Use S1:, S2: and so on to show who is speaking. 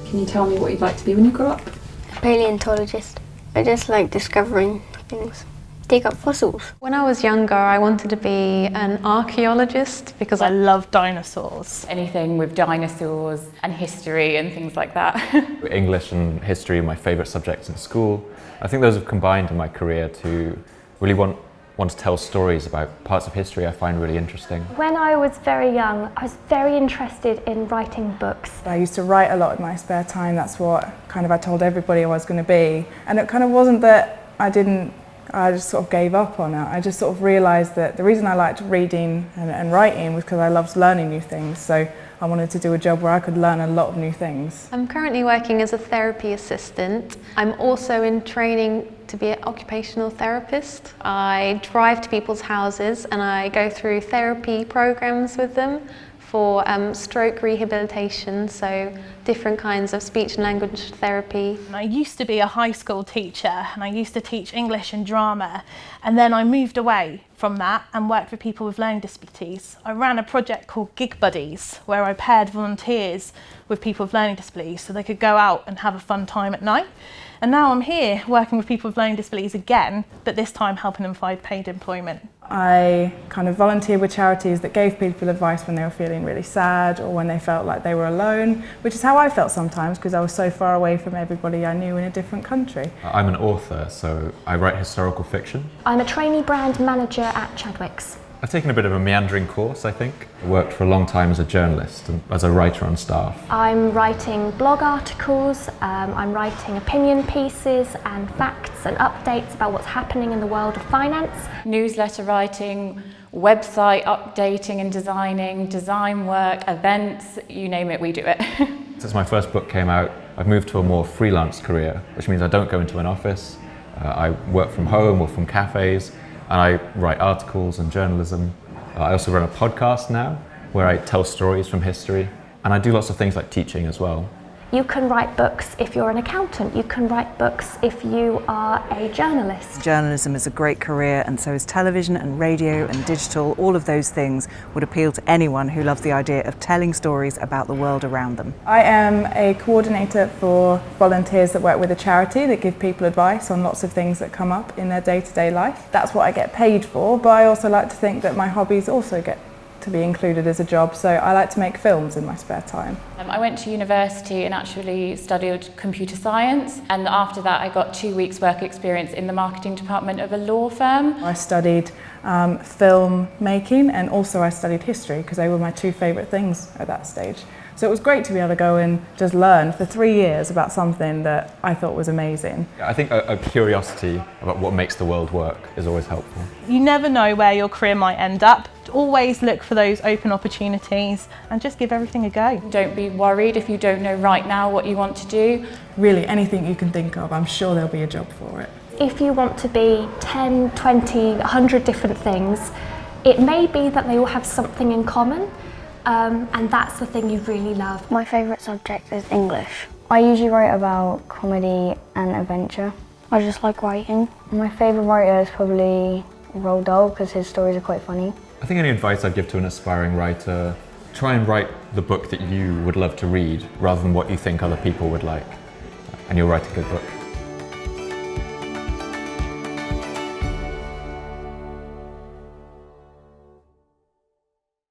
S1: Can you tell me what you'd like to be when you grow up?
S2: Paleontologist. I just like discovering things. Dig up fossils.
S3: When I was younger, I wanted to be an archaeologist because
S4: I love dinosaurs.
S5: Anything with dinosaurs and history and things like that.
S6: English and history are my favourite subjects in school. I think those have combined in my career to really want to tell stories about parts of history I find really interesting.
S7: When I was very young, I was very interested in writing books.
S8: I used to write a lot in my spare time. That's what I told everybody I was going to be. And it kind of wasn't that I just sort of gave up on it. I just sort of realised that the reason I liked reading and writing was because I loved learning new things. So I wanted to do a job where I could learn a lot of new things.
S3: I'm currently working as a therapy assistant. I'm also in training to be an occupational therapist. I drive to people's houses and I go through therapy programs with them for stroke rehabilitation, so different kinds of speech and language therapy.
S4: I used to be a high school teacher and I used to teach English and drama, and then I moved away from that and worked with people with learning disabilities. I ran a project called Gig Buddies where I paired volunteers with people with learning disabilities so they could go out and have a fun time at night. And now I'm here working with people with learning disabilities again, but this time helping them find paid employment.
S8: I kind of volunteered with charities that gave people advice when they were feeling really sad or when they felt like they were alone, which is how I felt sometimes because I was so far away from everybody I knew in a different country.
S6: I'm an author, so I write historical fiction.
S7: I'm a trainee brand manager at Chadwicks.
S6: I've taken a bit of a meandering course, I think. I worked for a long time as a journalist and as a writer on staff.
S7: I'm writing blog articles, I'm writing opinion pieces and facts and updates about what's happening in the world of finance.
S5: Newsletter writing, website updating and designing, design work, events, you name it, we do it.
S6: Since my first book came out, I've moved to a more freelance career, which means I don't go into an office. I work from home or from cafes, and I write articles and journalism. I also run a podcast now where I tell stories from history, and I do lots of things like teaching as well.
S7: You can write books if you're an accountant, you can write books if you are a journalist.
S9: Journalism is a great career, and so is television and radio and digital. All of those things would appeal to anyone who loves the idea of telling stories about the world around them.
S8: I am a coordinator for volunteers that work with a charity that give people advice on lots of things that come up in their day-to-day life. That's what I get paid for, but I also like to think that my hobbies also get to be included as a job, so I like to make films in my spare time.
S5: I went to university and actually studied computer science, and after that I got 2 weeks work experience in the marketing department of a law firm.
S8: I studied film making and also I studied history because they were my two favourite things at that stage. So it was great to be able to go and just learn for 3 years about something that I thought was amazing.
S6: I think a curiosity about what makes the world work is always helpful.
S4: You never know where your career might end up. Always look for those open opportunities and just give everything a go.
S5: Don't be worried if you don't know right now what you want to do.
S8: Really, anything you can think of, I'm sure there'll be a job for it.
S7: If you want to be 10, 20, 100 different things, it may be that they all have something in common. And that's the thing you really love.
S2: My favourite subject is English. I usually write about comedy and adventure. I just like writing. My favourite writer is probably Roald Dahl because his stories are quite funny.
S6: I think any advice I'd give to an aspiring writer, try and write the book that you would love to read rather than what you think other people would like, and you'll write a good book.